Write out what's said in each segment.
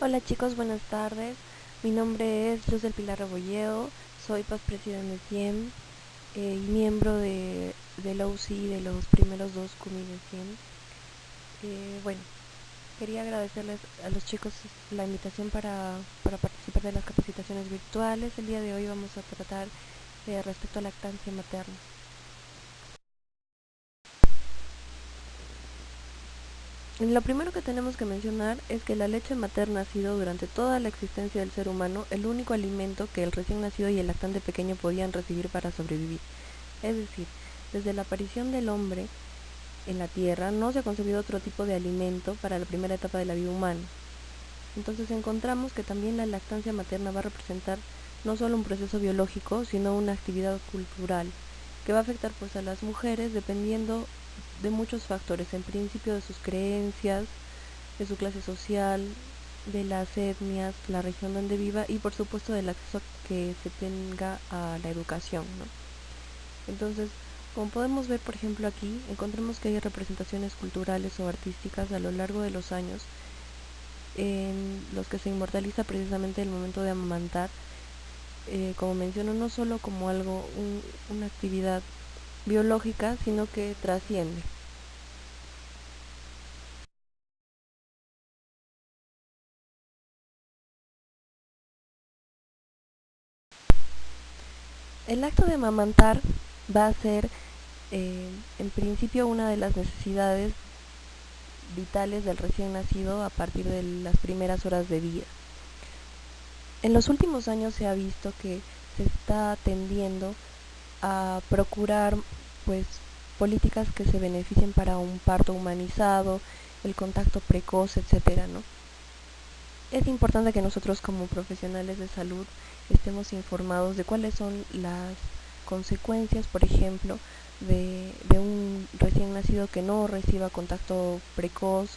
Hola chicos, buenas tardes. Mi nombre es Luz del Pilar Rebolledo, soy postpresidente de CIEM y miembro del OC de los primeros dos CUMI de CIEM. Bueno, quería agradecerles a los chicos la invitación para participar de las capacitaciones virtuales. El día de hoy vamos a tratar respecto a lactancia materna. Lo primero que tenemos que mencionar es que la leche materna ha sido durante toda la existencia del ser humano el único alimento que el recién nacido y el lactante pequeño podían recibir para sobrevivir. Es decir, desde la aparición del hombre en la Tierra no se ha concebido otro tipo de alimento para la primera etapa de la vida humana. Entonces encontramos que también la lactancia materna va a representar no solo un proceso biológico, sino una actividad cultural que va a afectar pues a las mujeres dependiendo de muchos factores, en principio de sus creencias, de su clase social, de las etnias, la región donde viva y por supuesto del acceso que se tenga a la educación, ¿no? Entonces, como podemos ver por ejemplo aquí, encontramos que hay representaciones culturales o artísticas a lo largo de los años en los que se inmortaliza precisamente el momento de amamantar, como menciono, no solo como algo, una actividad biológica, sino que trasciende. El acto de amamantar va a ser, en principio, una de las necesidades vitales del recién nacido a partir de las primeras horas de vida. En los últimos años se ha visto que se está tendiendo a procurar pues políticas que se beneficien para un parto humanizado, el contacto precoz, etcétera, ¿no? Es importante que nosotros como profesionales de salud estemos informados de cuáles son las consecuencias, por ejemplo, de un recién nacido que no reciba contacto precoz,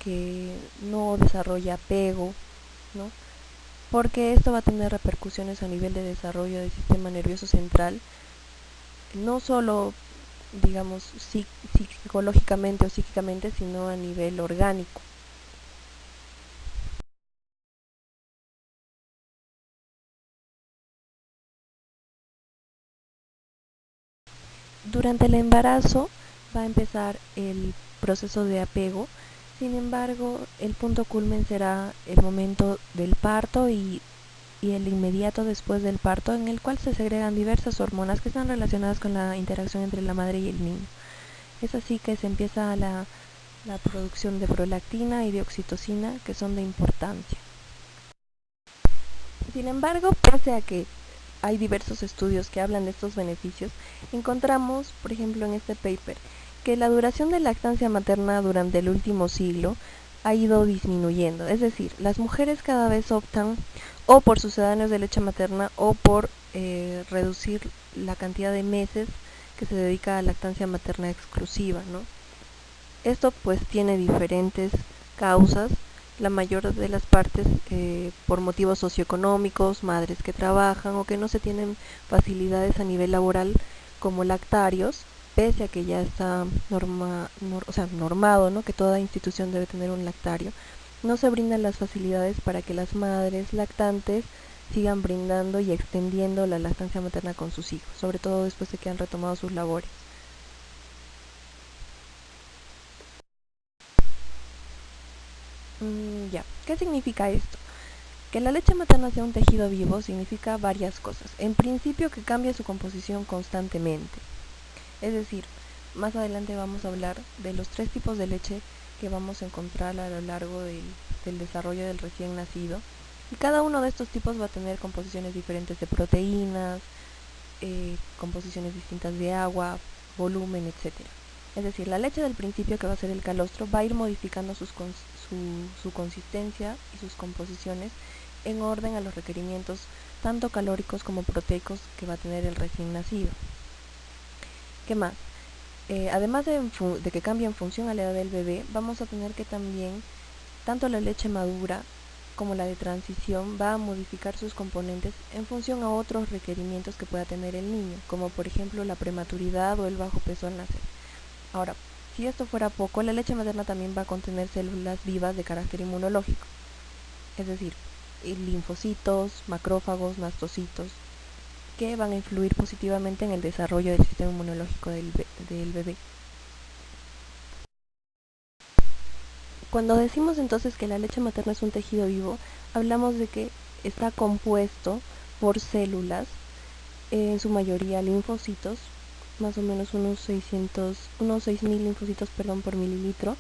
que no desarrolle apego, ¿no? Porque esto va a tener repercusiones a nivel de desarrollo del sistema nervioso central, no solo, digamos, psicológicamente o psíquicamente, sino a nivel orgánico. Durante el embarazo va a empezar el proceso de apego, sin embargo, el punto culmen será el momento del parto y el inmediato después del parto, en el cual se segregan diversas hormonas que están relacionadas con la interacción entre la madre y el niño. Es así que se empieza la producción de prolactina y de oxitocina, que son de importancia. Sin embargo, pese a que hay diversos estudios que hablan de estos beneficios, encontramos, por ejemplo, en este paper, que la duración de lactancia materna durante el último siglo ha ido disminuyendo. Es decir, las mujeres cada vez optan o por sucedáneos de leche materna o por reducir la cantidad de meses que se dedica a lactancia materna exclusiva, ¿no? Esto pues tiene diferentes causas, la mayor de las partes por motivos socioeconómicos, madres que trabajan o que no se tienen facilidades a nivel laboral como lactarios, pese a que ya está normado, ¿no?, que toda institución debe tener un lactario, no se brindan las facilidades para que las madres lactantes sigan brindando y extendiendo la lactancia materna con sus hijos, sobre todo después de que han retomado sus labores. Ya, ¿qué significa esto? Que la leche materna sea un tejido vivo significa varias cosas. En principio, que cambia su composición constantemente. Es decir, más adelante vamos a hablar de los 3 tipos de leche que vamos a encontrar a lo largo del desarrollo del recién nacido. Y cada uno de estos tipos va a tener composiciones diferentes de proteínas, composiciones distintas de agua, volumen, etcétera. Es decir, la leche del principio, que va a ser el calostro, va a ir modificando su consistencia y sus composiciones en orden a los requerimientos tanto calóricos como proteicos que va a tener el recién nacido. ¿Qué más? Además de que cambia en función a la edad del bebé, vamos a tener que también, tanto la leche madura como la de transición, va a modificar sus componentes en función a otros requerimientos que pueda tener el niño, como por ejemplo la prematuridad o el bajo peso al nacer. Ahora, si esto fuera poco, la leche materna también va a contener células vivas de carácter inmunológico. es decir, linfocitos, macrófagos, mastocitos, que van a influir positivamente en el desarrollo del sistema inmunológico del bebé. Cuando decimos entonces que la leche materna es un tejido vivo, hablamos de que está compuesto por células, en su mayoría linfocitos, más o menos unos 6.000 linfocitos por mililitro,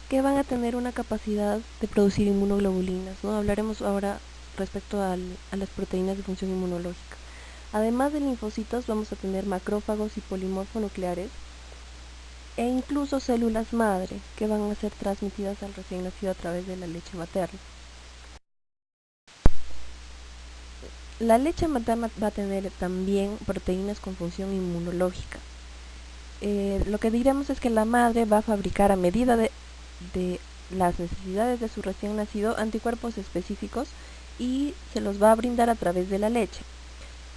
que van a tener una capacidad de producir inmunoglobulinas, ¿no? Hablaremos ahora respecto a las proteínas de función inmunológica. Además de linfocitos, vamos a tener macrófagos y polimorfonucleares, e incluso células madre que van a ser transmitidas al recién nacido a través de la leche materna. La leche materna va a tener también proteínas con función inmunológica. Lo que diremos es que la madre va a fabricar a medida de las necesidades de su recién nacido anticuerpos específicos y se los va a brindar a través de la leche.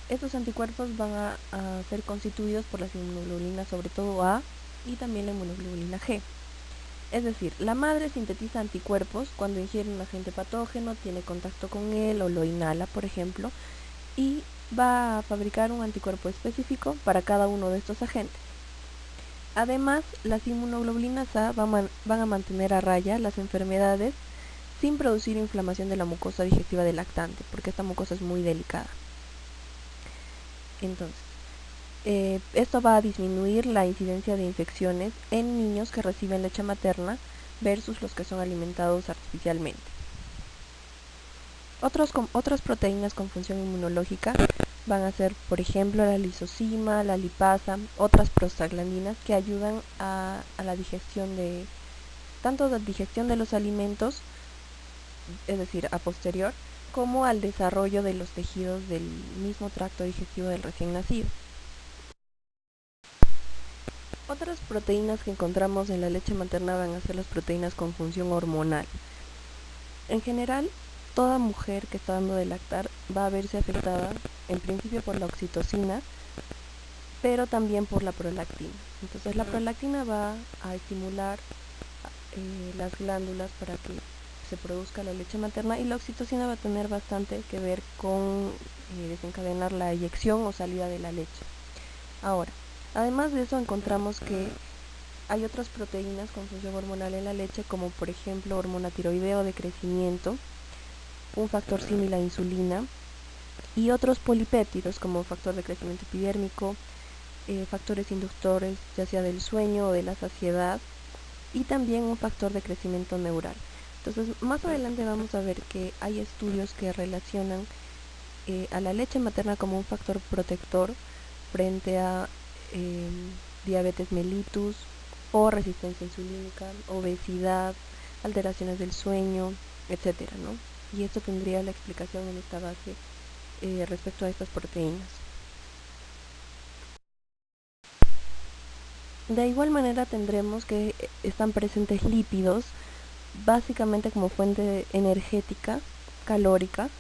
Estos anticuerpos van a ser constituidos por las inmunoglobulinas, sobre todo A, y también la inmunoglobulina G. Es decir, la madre sintetiza anticuerpos cuando ingiere un agente patógeno, tiene contacto con él o lo inhala, por ejemplo, y va a fabricar un anticuerpo específico para cada uno de estos agentes. Además, las inmunoglobulinas A van a mantener a raya las enfermedades sin producir inflamación de la mucosa digestiva del lactante, porque esta mucosa es muy delicada. Entonces, esto va a disminuir la incidencia de infecciones en niños que reciben leche materna versus los que son alimentados artificialmente. Otras proteínas con función inmunológica van a ser, por ejemplo, la lisozima, la lipasa, otras prostaglandinas que ayudan a la digestión tanto la digestión de los alimentos, es decir, a posterior, como al desarrollo de los tejidos del mismo tracto digestivo del recién nacido. Otras proteínas que encontramos en la leche materna van a ser las proteínas con función hormonal. En general, toda mujer que está dando de lactar va a verse afectada en principio por la oxitocina, pero también por la prolactina. Entonces la prolactina va a estimular las glándulas para que se produzca la leche materna, y la oxitocina va a tener bastante que ver con desencadenar la eyección o salida de la leche. Ahora, además de eso, encontramos que hay otras proteínas con función hormonal en la leche, como por ejemplo hormona tiroideo de crecimiento, un factor similar a insulina, y otros polipéptidos como factor de crecimiento epidérmico, factores inductores ya sea del sueño o de la saciedad, y también un factor de crecimiento neural. Entonces, más adelante vamos a ver que hay estudios que relacionan a la leche materna como un factor protector frente a diabetes mellitus o resistencia insulínica, obesidad, alteraciones del sueño, etcétera, ¿no? Y esto tendría la explicación en esta base respecto a estas proteínas. De igual manera tendremos que están presentes lípidos, básicamente como fuente energética, calórica,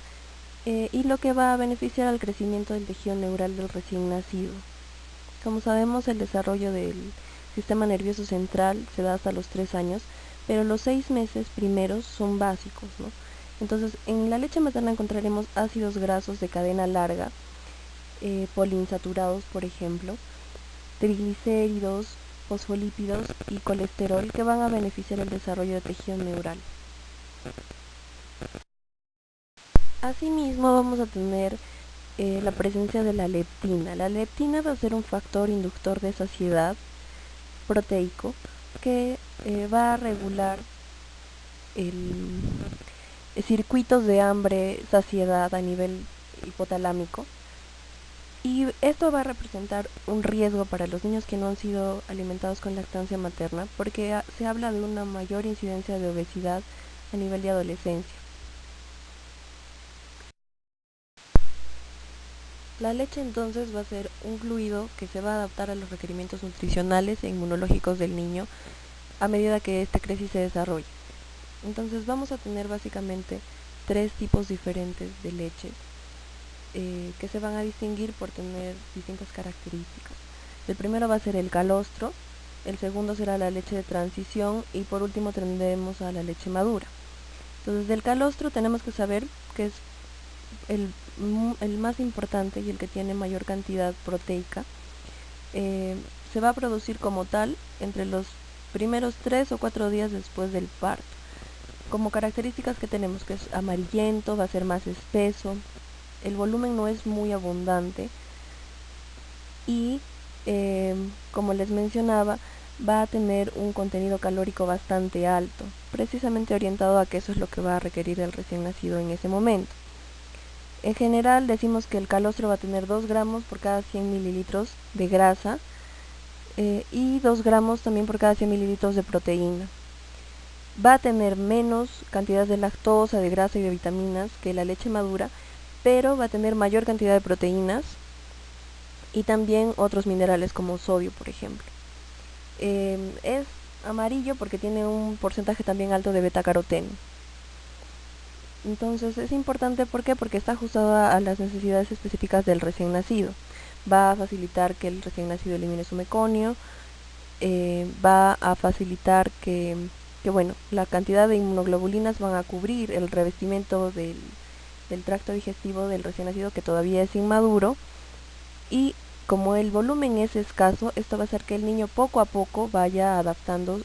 y lo que va a beneficiar al crecimiento del tejido neural del recién nacido. Como sabemos, el desarrollo del sistema nervioso central se da hasta los 3 años, pero los 6 meses primeros son básicos, ¿no? Entonces, en la leche materna encontraremos ácidos grasos de cadena larga, poliinsaturados, por ejemplo, triglicéridos, fosfolípidos y colesterol, que van a beneficiar el desarrollo de tejido neural. Asimismo, vamos a tener la presencia de la leptina. La leptina va a ser un factor inductor de saciedad proteico que va a regular circuitos de hambre-saciedad a nivel hipotalámico, y esto va a representar un riesgo para los niños que no han sido alimentados con lactancia materna, porque se habla de una mayor incidencia de obesidad a nivel de adolescencia. La leche entonces va a ser un fluido que se va a adaptar a los requerimientos nutricionales e inmunológicos del niño a medida que éste crece y se desarrolla. Entonces vamos a tener básicamente 3 tipos diferentes de leches que se van a distinguir por tener distintas características. El primero va a ser el calostro, el segundo será la leche de transición y por último tendremos a la leche madura. Entonces del calostro tenemos que saber que es el más importante y el que tiene mayor cantidad proteica. Se va a producir como tal entre los primeros 3 o 4 días después del parto. Como características que tenemos, que es amarillento, va a ser más espeso, el volumen no es muy abundante y como les mencionaba, va a tener un contenido calórico bastante alto, precisamente orientado a que eso es lo que va a requerir el recién nacido en ese momento. En general decimos que el calostro va a tener 2 gramos por cada 100 mililitros de grasa y 2 gramos también por cada 100 mililitros de proteína. Va a tener menos cantidad de lactosa, de grasa y de vitaminas que la leche madura, pero va a tener mayor cantidad de proteínas y también otros minerales como sodio, por ejemplo. Es amarillo porque tiene un porcentaje también alto de beta-caroteno. Entonces es importante, ¿por qué? Porque está ajustado a las necesidades específicas del recién nacido. Va a facilitar que el recién nacido elimine su meconio, va a facilitar que bueno, la cantidad de inmunoglobulinas van a cubrir el revestimiento del tracto digestivo del recién nacido que todavía es inmaduro, y como el volumen es escaso, esto va a hacer que el niño poco a poco vaya adaptando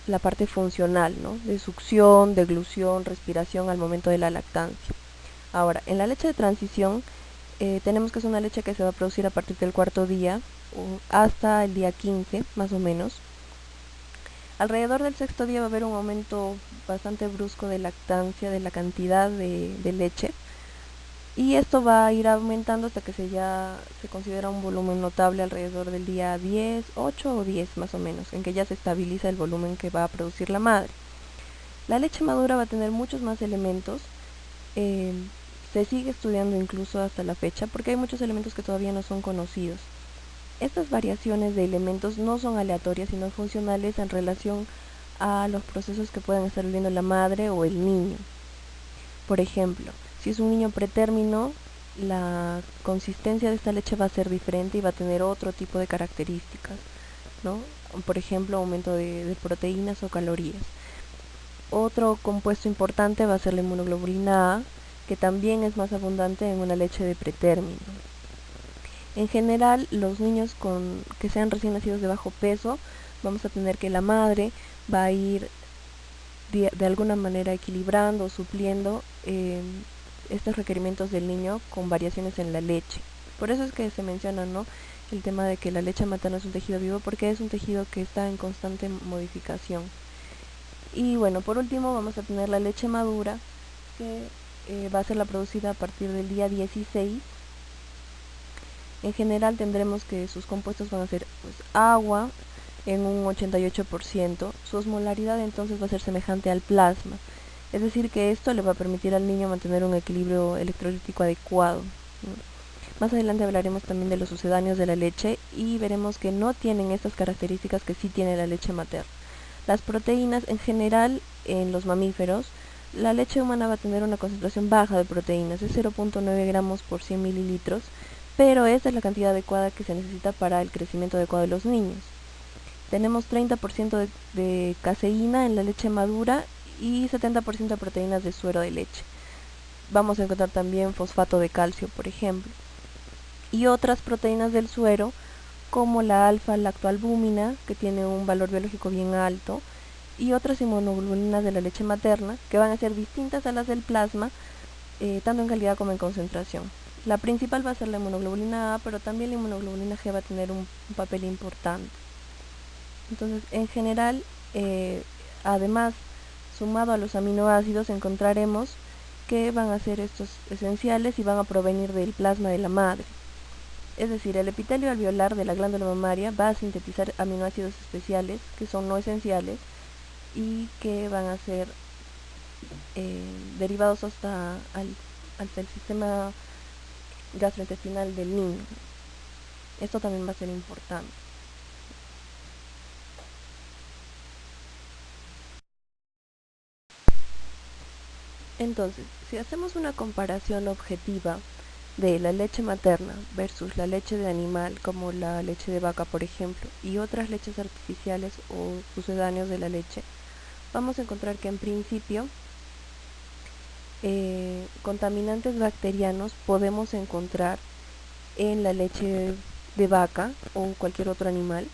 la parte funcional, ¿no? De succión, deglución, respiración al momento de la lactancia. Ahora, en la leche de transición tenemos que es una leche que se va a producir a partir del 4.º día hasta el día 15 más o menos. Alrededor del 6.º día va a haber un aumento bastante brusco de lactancia, de la cantidad de leche, y esto va a ir aumentando hasta que se considera un volumen notable alrededor del día 10, 8 o 10 más o menos, en que ya se estabiliza el volumen que va a producir la madre. La leche madura va a tener muchos más elementos, se sigue estudiando incluso hasta la fecha porque hay muchos elementos que todavía no son conocidos. Estas variaciones de elementos no son aleatorias, sino funcionales en relación a los procesos que puedan estar viviendo la madre o el niño. Por ejemplo, si es un niño pretérmino, la consistencia de esta leche va a ser diferente y va a tener otro tipo de características, ¿no? Por ejemplo, aumento de proteínas o calorías. Otro compuesto importante va a ser la inmunoglobulina A, que también es más abundante en una leche de pretérmino. En general, los niños que sean recién nacidos de bajo peso, vamos a tener que la madre va a ir de alguna manera equilibrando o supliendo estos requerimientos del niño con variaciones en la leche. Por eso es que se menciona, ¿no?, el tema de que la leche materna es un tejido vivo, porque es un tejido que está en constante modificación. Y bueno, por último vamos a tener la leche madura, que va a ser la producida a partir del día 16. En general tendremos que sus compuestos van a ser pues, agua en un 88%, su osmolaridad entonces va a ser semejante al plasma, es decir que esto le va a permitir al niño mantener un equilibrio electrolítico adecuado. Más adelante hablaremos también de los sucedáneos de la leche y veremos que no tienen estas características que sí tiene la leche materna. Las proteínas en general en los mamíferos, la leche humana va a tener una concentración baja de proteínas, es 0.9 gramos por 100 mililitros, pero esta es la cantidad adecuada que se necesita para el crecimiento adecuado de los niños. Tenemos 30% de caseína en la leche madura y 70% de proteínas de suero de leche. Vamos a encontrar también fosfato de calcio, por ejemplo. Y otras proteínas del suero, como la alfa-lactoalbúmina, que tiene un valor biológico bien alto, y otras inmunoglobulinas de la leche materna, que van a ser distintas a las del plasma, tanto en calidad como en concentración. La principal va a ser la inmunoglobulina A, pero también la inmunoglobulina G va a tener un papel importante. Entonces, en general, además, sumado a los aminoácidos, encontraremos que van a ser estos esenciales y van a provenir del plasma de la madre. Es decir, el epitelio alveolar de la glándula mamaria va a sintetizar aminoácidos especiales que son no esenciales y que van a ser derivados hasta el sistema gastrointestinal del niño. Esto también va a ser importante. Entonces, si hacemos una comparación objetiva de la leche materna versus la leche de animal, como la leche de vaca, por ejemplo, y otras leches artificiales o sucedáneos de la leche, vamos a encontrar que en principio contaminantes bacterianos podemos encontrar en la leche de vaca o cualquier otro animal.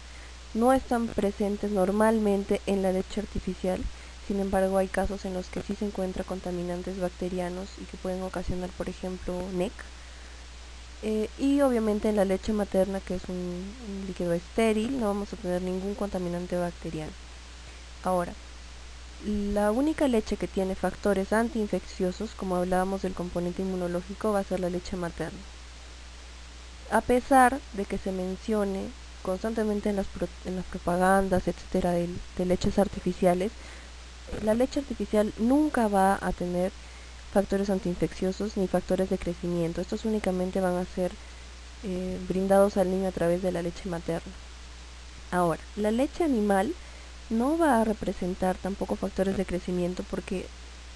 No están presentes normalmente en la leche artificial, sin embargo hay casos en los que sí se encuentran contaminantes bacterianos y que pueden ocasionar, por ejemplo, NEC. Y obviamente en la leche materna, que es un líquido estéril, no vamos a tener ningún contaminante bacteriano. Ahora, la única leche que tiene factores antiinfecciosos, como hablábamos del componente inmunológico, va a ser la leche materna. A pesar de que se mencione constantemente en las propagandas, etcétera, de leches artificiales, la leche artificial nunca va a tener factores antiinfecciosos ni factores de crecimiento. Estos únicamente van a ser brindados al niño a través de la leche materna. Ahora, la leche animal no va a representar tampoco factores de crecimiento porque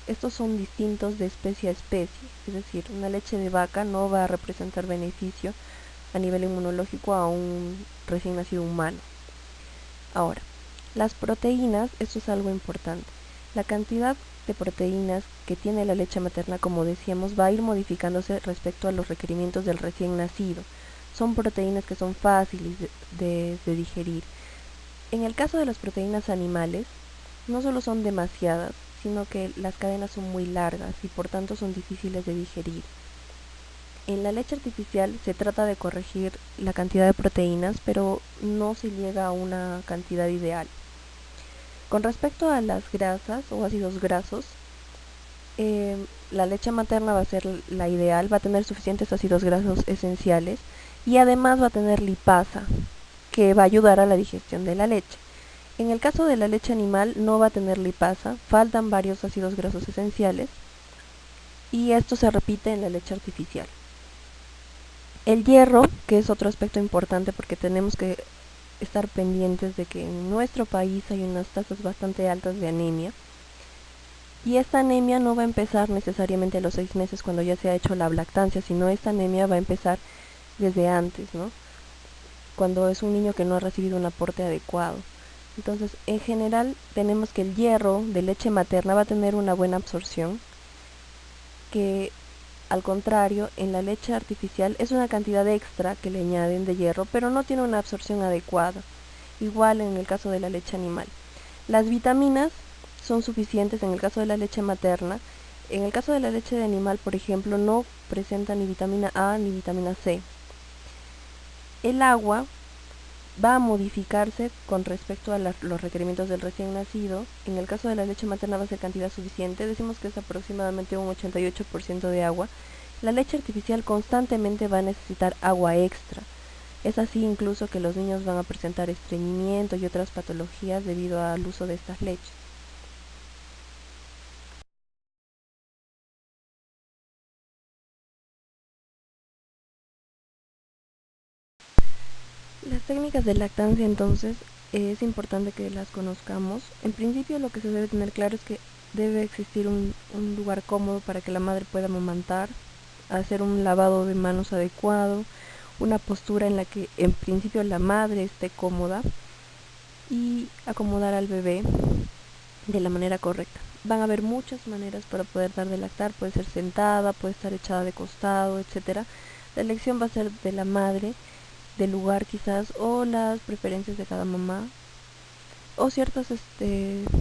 estos son distintos de especie a especie. Es decir, una leche de vaca no va a representar beneficio a nivel inmunológico a un recién nacido humano. Ahora, las proteínas, esto es algo importante. La cantidad de proteínas que tiene la leche materna, como decíamos, va a ir modificándose respecto a los requerimientos del recién nacido. Son proteínas que son fáciles de digerir. En el caso de las proteínas animales, no solo son demasiadas, sino que las cadenas son muy largas y por tanto son difíciles de digerir. En la leche artificial se trata de corregir la cantidad de proteínas, pero no se llega a una cantidad ideal. Con respecto a las grasas o ácidos grasos, la leche materna va a ser la ideal, va a tener suficientes ácidos grasos esenciales y además va a tener lipasa, que va a ayudar a la digestión de la leche. En el caso de la leche animal no va a tener lipasa, faltan varios ácidos grasos esenciales y esto se repite en la leche artificial. El hierro, que es otro aspecto importante porque tenemos que estar pendientes de que en nuestro país hay unas tasas bastante altas de anemia, y esta anemia no va a empezar necesariamente a los 6 meses cuando ya se ha hecho la lactancia, sino esta anemia va a empezar desde antes, ¿no? Cuando es un niño que no ha recibido un aporte adecuado. Entonces, en general, tenemos que el hierro de leche materna va a tener una buena absorción, que al contrario, en la leche artificial es una cantidad extra que le añaden de hierro, pero no tiene una absorción adecuada. Igual en el caso de la leche animal. Las vitaminas son suficientes en el caso de la leche materna. En el caso de la leche de animal, por ejemplo, no presenta ni vitamina A ni vitamina C. El agua va a modificarse con respecto a los requerimientos del recién nacido. En el caso de la leche materna va a ser cantidad suficiente, decimos que es aproximadamente un 88% de agua. La leche artificial constantemente va a necesitar agua extra. Es así incluso que los niños van a presentar estreñimiento y otras patologías debido al uso de estas leches. Las técnicas de lactancia entonces es importante que las conozcamos. En principio lo que se debe tener claro es que debe existir un lugar cómodo para que la madre pueda amamantar, hacer un lavado de manos adecuado, una postura en la que en principio la madre esté cómoda y acomodar al bebé de la manera correcta. Van a haber muchas maneras para poder dar de lactar, puede ser sentada, puede estar echada de costado, etcétera. La elección va a ser de la madre, del lugar quizás, o las preferencias de cada mamá, o ciertas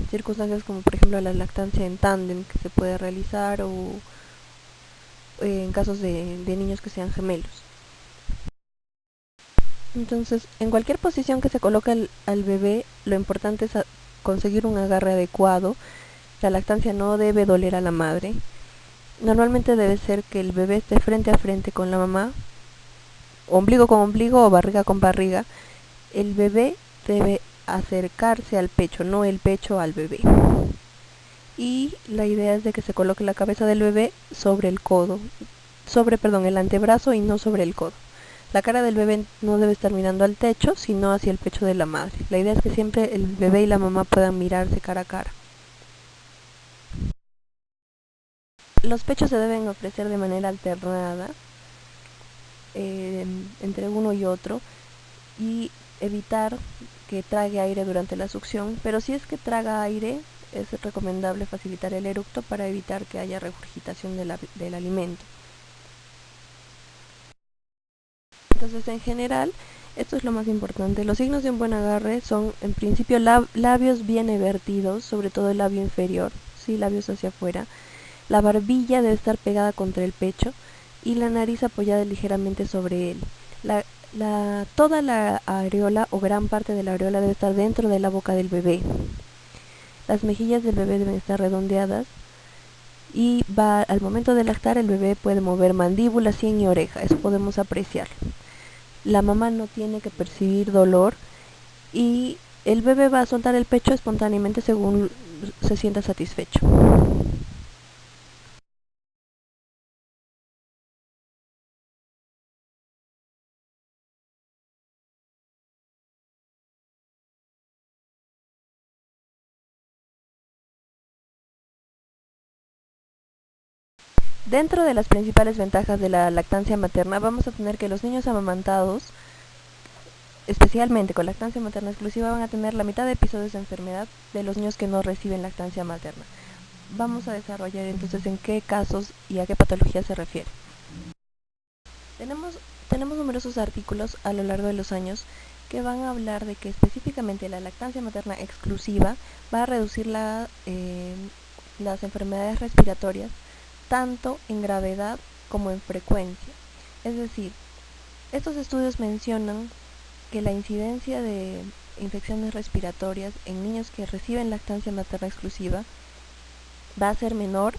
circunstancias como por ejemplo la lactancia en tándem que se puede realizar, o en casos de niños que sean gemelos. Entonces, en cualquier posición que se coloque al bebé, lo importante es conseguir un agarre adecuado. La lactancia no debe doler a la madre. Normalmente debe ser que el bebé esté frente a frente con la mamá, ombligo con ombligo o barriga con barriga. El bebé debe acercarse al pecho, no el pecho al bebé. Y la idea es de que se coloque la cabeza del bebé sobre el codo, el antebrazo y no sobre el codo. La cara del bebé no debe estar mirando al techo, sino hacia el pecho de la madre. La idea es que siempre el bebé y la mamá puedan mirarse cara a cara. Los pechos se deben ofrecer de manera alternada entre uno y otro y evitar que trague aire durante la succión, pero si es que traga aire, es recomendable facilitar el eructo para evitar que haya regurgitación del alimento. Entonces, en general, esto es lo más importante. Los signos de un buen agarre son, en principio, labios bien evertidos, sobre todo el labio inferior, ¿sí? Labios hacia afuera. La barbilla debe estar pegada contra el pecho y la nariz apoyada ligeramente sobre él. Toda la areola o gran parte de la areola debe estar dentro de la boca del bebé. Las mejillas del bebé deben estar redondeadas y al momento de lactar el bebé puede mover mandíbula, sien y oreja. Eso podemos apreciar. La mamá no tiene que percibir dolor y el bebé va a soltar el pecho espontáneamente según se sienta satisfecho. Dentro de las principales ventajas de la lactancia materna vamos a tener que los niños amamantados, especialmente con lactancia materna exclusiva, van a tener la mitad de episodios de enfermedad de los niños que no reciben lactancia materna. Vamos a desarrollar entonces en qué casos y a qué patologías se refiere. Tenemos numerosos artículos a lo largo de los años que van a hablar de que específicamente la lactancia materna exclusiva va a reducir las enfermedades respiratorias tanto en gravedad como en frecuencia. Es decir, estos estudios mencionan que la incidencia de infecciones respiratorias en niños que reciben lactancia materna exclusiva va a ser menor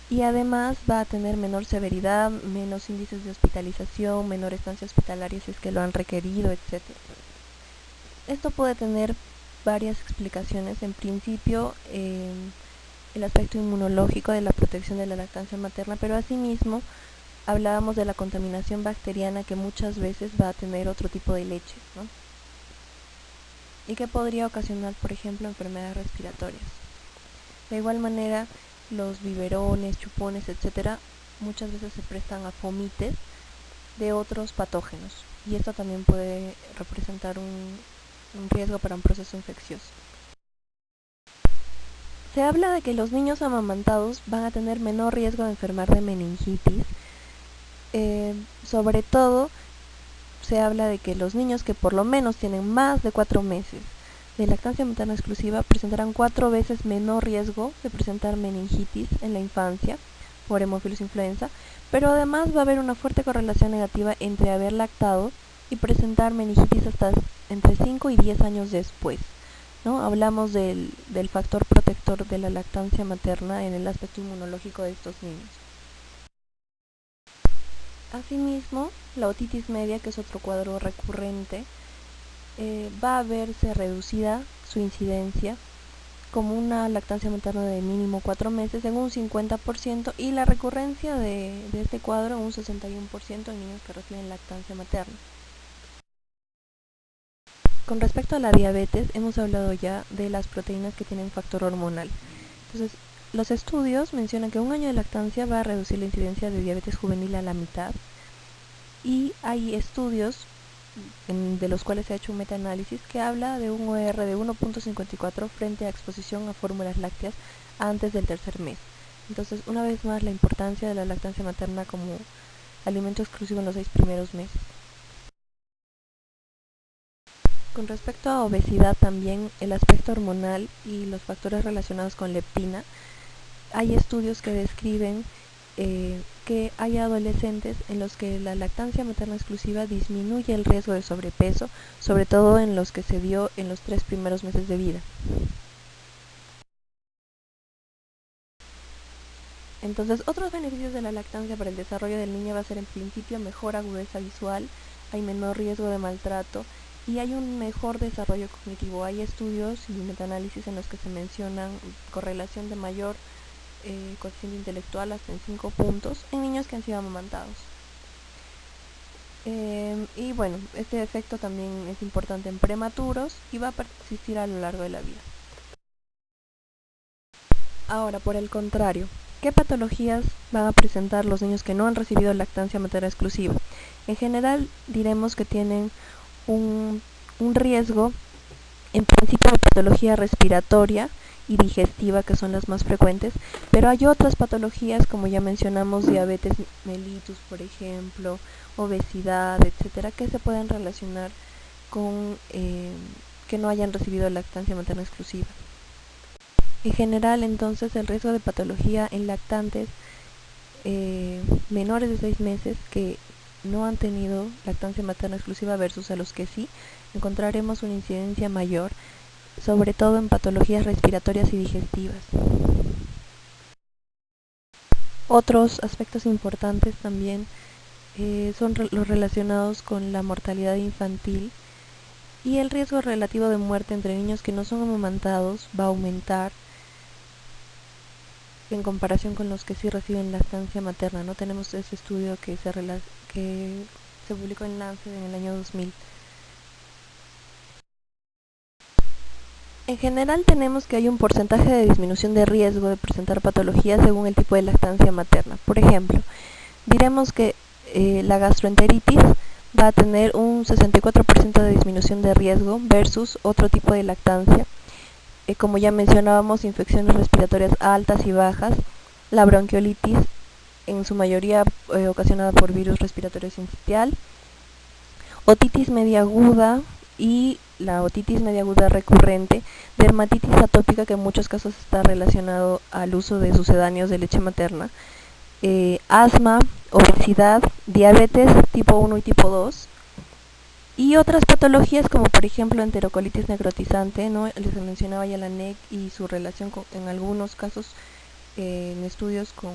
y además va a tener menor severidad, menos índices de hospitalización, menor estancia hospitalaria si es que lo han requerido, etc. Esto puede tener varias explicaciones. En principio, el aspecto inmunológico de la protección de la lactancia materna, pero asimismo hablábamos de la contaminación bacteriana que muchas veces va a tener otro tipo de leche, ¿no? Y que podría ocasionar, por ejemplo, enfermedades respiratorias. De igual manera, los biberones, chupones, etcétera, muchas veces se prestan a fomites de otros patógenos y esto también puede representar un riesgo para un proceso infeccioso. Se habla de que los niños amamantados van a tener menor riesgo de enfermar de meningitis. Sobre todo, se habla de que los niños que por lo menos tienen más de 4 meses de lactancia materna exclusiva presentarán 4 veces menor riesgo de presentar meningitis en la infancia por Haemophilus influenza, pero además va a haber una fuerte correlación negativa entre haber lactado y presentar meningitis hasta entre 5 y 10 años después, ¿no? Hablamos del factor protector de la lactancia materna en el aspecto inmunológico de estos niños. Asimismo, la otitis media, que es otro cuadro recurrente, va a verse reducida su incidencia como una lactancia materna de mínimo 4 meses en un 50% y la recurrencia de este cuadro en un 61% en niños que reciben lactancia materna. Con respecto a la diabetes, hemos hablado ya de las proteínas que tienen factor hormonal. Entonces, los estudios mencionan que un año de lactancia va a reducir la incidencia de diabetes juvenil a la mitad y hay estudios de los cuales se ha hecho un metaanálisis que habla de un OR de 1.54 frente a exposición a fórmulas lácteas antes del tercer mes. Entonces, una vez más, la importancia de la lactancia materna como alimento exclusivo en los 6 primeros meses. Con respecto a obesidad también, el aspecto hormonal y los factores relacionados con leptina, hay estudios que describen que hay adolescentes en los que la lactancia materna exclusiva disminuye el riesgo de sobrepeso, sobre todo en los que se dio en los 3 primeros meses de vida. Entonces, otros beneficios de la lactancia para el desarrollo del niño va a ser en principio mejor agudeza visual, hay menor riesgo de maltrato y hay un mejor desarrollo cognitivo. Hay estudios y metaanálisis en los que se mencionan correlación de mayor coeficiente intelectual hasta en 5 puntos en niños que han sido amamantados. Y bueno, este efecto también es importante en prematuros y va a persistir a lo largo de la vida. Ahora, por el contrario, ¿qué patologías van a presentar los niños que no han recibido lactancia materna exclusiva? En general diremos que tienen un riesgo en principio de patología respiratoria y digestiva, que son las más frecuentes, pero hay otras patologías, como ya mencionamos, diabetes mellitus, por ejemplo, obesidad, etcétera, que se pueden relacionar con que no hayan recibido lactancia materna exclusiva. En general, entonces, el riesgo de patología en lactantes menores de 6 meses que no han tenido lactancia materna exclusiva versus a los que sí, encontraremos una incidencia mayor, sobre todo en patologías respiratorias y digestivas. Otros aspectos importantes también son los relacionados con la mortalidad infantil, y el riesgo relativo de muerte entre niños que no son amamantados va a aumentar en comparación con los que sí reciben lactancia materna, ¿no? Tenemos ese estudio que se publicó en Lancet en el año 2000. En general tenemos que hay un porcentaje de disminución de riesgo de presentar patologías según el tipo de lactancia materna. Por ejemplo, diremos que la gastroenteritis va a tener un 64% de disminución de riesgo versus otro tipo de lactancia, como ya mencionábamos, infecciones respiratorias altas y bajas, la bronquiolitis, en su mayoría ocasionada por virus respiratorio sincitial, otitis media aguda y la otitis media aguda recurrente, dermatitis atópica, que en muchos casos está relacionado al uso de sucedáneos de leche materna, asma, obesidad, diabetes tipo 1 y tipo 2, y otras patologías como por ejemplo enterocolitis necrotizante, ¿no? Les mencionaba ya la NEC y su relación en algunos casos en estudios con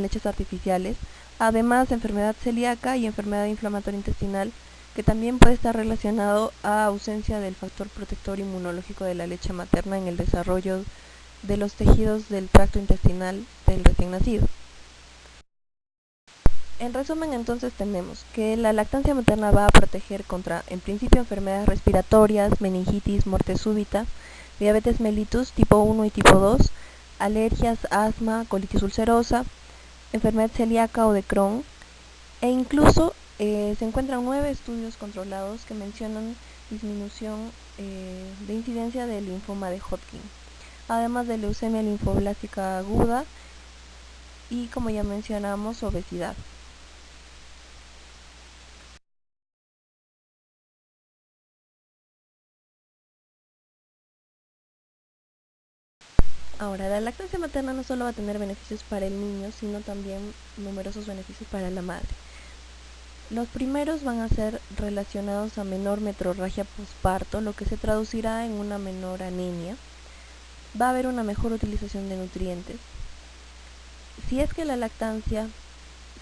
leches artificiales, además de enfermedad celíaca y enfermedad inflamatoria intestinal, que también puede estar relacionado a ausencia del factor protector inmunológico de la leche materna en el desarrollo de los tejidos del tracto intestinal del recién nacido. En resumen, entonces tenemos que la lactancia materna va a proteger contra, en principio, enfermedades respiratorias, meningitis, muerte súbita, diabetes mellitus tipo 1 y tipo 2, alergias, asma, colitis ulcerosa, enfermedad celíaca o de Crohn, e incluso se encuentran 9 estudios controlados que mencionan disminución de incidencia del linfoma de Hodgkin, además de leucemia linfoblástica aguda y, como ya mencionamos, obesidad. Ahora, la lactancia materna no solo va a tener beneficios para el niño, sino también numerosos beneficios para la madre. Los primeros van a ser relacionados a menor metrorragia posparto, lo que se traducirá en una menor anemia. Va a haber una mejor utilización de nutrientes. Si es que la lactancia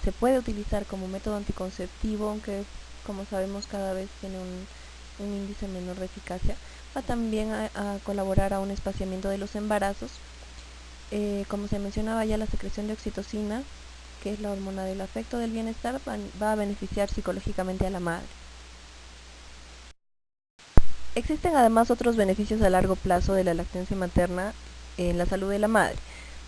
se puede utilizar como método anticonceptivo, aunque como sabemos cada vez tiene un índice menor de eficacia, va también a colaborar a un espaciamiento de los embarazos. Como se mencionaba ya, la secreción de oxitocina, que es la hormona del afecto del bienestar, va a beneficiar psicológicamente a la madre. Existen además otros beneficios a largo plazo de la lactancia materna en la salud de la madre,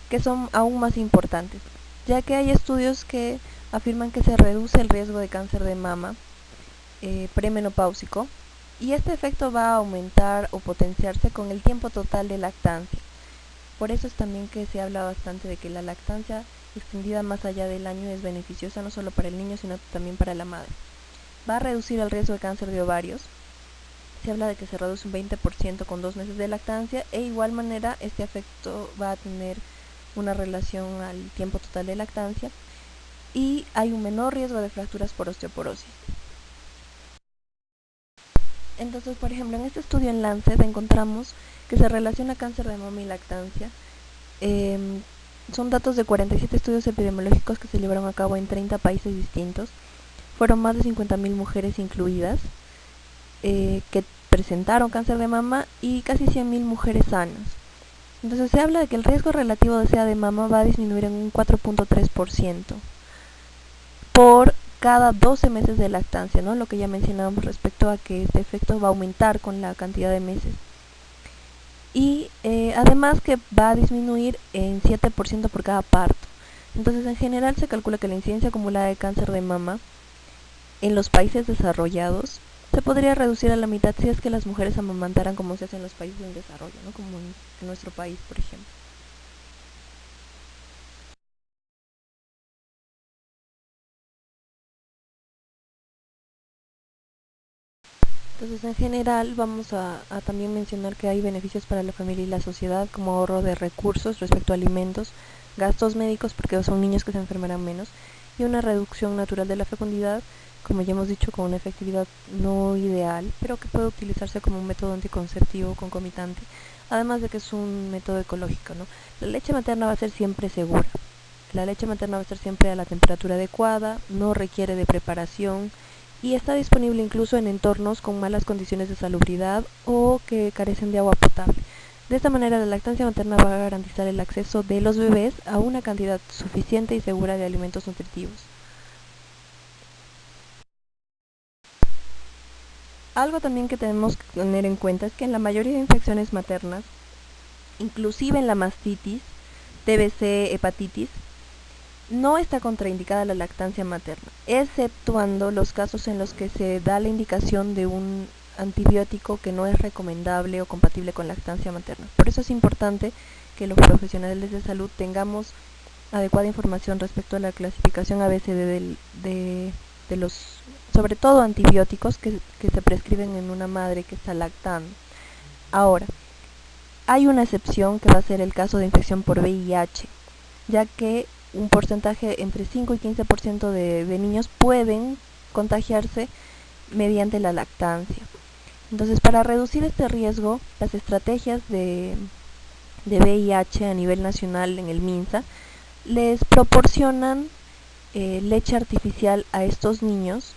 que son aún más importantes, ya que hay estudios que afirman que se reduce el riesgo de cáncer de mama premenopáusico, y este efecto va a aumentar o potenciarse con el tiempo total de lactancia. Por eso es también que se habla bastante de que la lactancia extendida más allá del año es beneficiosa no solo para el niño, sino también para la madre. Va a reducir el riesgo de cáncer de ovarios. Se habla de que se reduce un 20% con 2 meses de lactancia, e igual manera este efecto va a tener una relación al tiempo total de lactancia, y hay un menor riesgo de fracturas por osteoporosis. Entonces, por ejemplo, en este estudio en Lancet encontramos que se relaciona cáncer de mama y lactancia. Son datos de 47 estudios epidemiológicos que se llevaron a cabo en 30 países distintos. Fueron más de 50.000 mujeres incluidas que presentaron cáncer de mama, y casi 100.000 mujeres sanas. Entonces se habla de que el riesgo relativo de SEA de mama va a disminuir en un 4.3% por cada 12 meses de lactancia, ¿no? Lo que ya mencionábamos respecto a que este efecto va a aumentar con la cantidad de meses. Y además que va a disminuir en 7% por cada parto. Entonces, en general se calcula que la incidencia acumulada de cáncer de mama en los países desarrollados se podría reducir a la mitad si es que las mujeres amamantaran como se hace en los países en desarrollo, ¿no? Como en nuestro país, por ejemplo. Entonces, en general, vamos a también mencionar que hay beneficios para la familia y la sociedad, como ahorro de recursos respecto a alimentos, gastos médicos, porque son niños que se enfermarán menos, y una reducción natural de la fecundidad, como ya hemos dicho, con una efectividad no ideal, pero que puede utilizarse como un método anticonceptivo concomitante, además de que es un método ecológico, ¿no? La leche materna va a ser siempre segura. La leche materna va a estar siempre a la temperatura adecuada, no requiere de preparación y está disponible incluso en entornos con malas condiciones de salubridad o que carecen de agua potable. De esta manera, la lactancia materna va a garantizar el acceso de los bebés a una cantidad suficiente y segura de alimentos nutritivos. Algo también que tenemos que tener en cuenta es que en la mayoría de infecciones maternas, inclusive en la mastitis, TBC, hepatitis, no está contraindicada la lactancia materna, exceptuando los casos en los que se da la indicación de un antibiótico que no es recomendable o compatible con lactancia materna. Por eso es importante que los profesionales de salud tengamos adecuada información respecto a la clasificación ABCD de los, sobre todo antibióticos que se prescriben en una madre que está lactando. Ahora, hay una excepción que va a ser el caso de infección por VIH, ya que un porcentaje entre 5 y 15% de niños pueden contagiarse mediante la lactancia. Entonces, para reducir este riesgo, las estrategias de VIH a nivel nacional en el MINSA les proporcionan leche artificial a estos niños,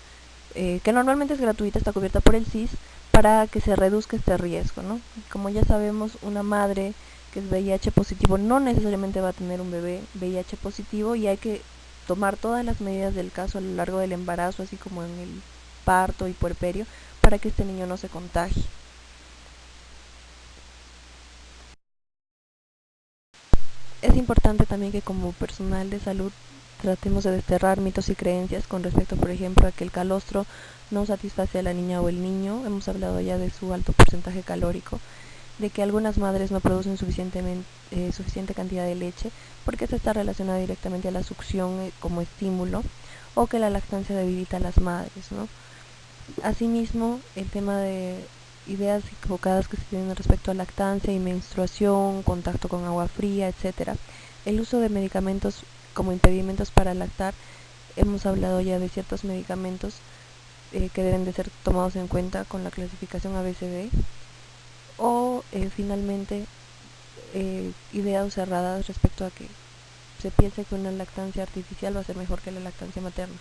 que normalmente es gratuita, está cubierta por el SIS, para que se reduzca este riesgo, ¿no? Como ya sabemos, una madre que es VIH positivo no necesariamente va a tener un bebé VIH positivo y hay que tomar todas las medidas del caso a lo largo del embarazo, así como en el parto y puerperio, para que este niño no se contagie. Es importante también que como personal de salud tratemos de desterrar mitos y creencias con respecto, por ejemplo, a que el calostro no satisface a la niña o el niño. Hemos hablado ya de su alto porcentaje calórico, de que algunas madres no producen suficiente cantidad de leche porque esta está relacionada directamente a la succión como estímulo, o que la lactancia debilita a las madres, ¿no? Asimismo, el tema de ideas equivocadas que se tienen respecto a lactancia y menstruación, contacto con agua fría, etcétera. El uso de medicamentos como impedimentos para lactar. Hemos hablado ya de ciertos medicamentos que deben de ser tomados en cuenta con la clasificación ABCD, o finalmente ideas cerradas respecto a que se piense que una lactancia artificial va a ser mejor que la lactancia materna.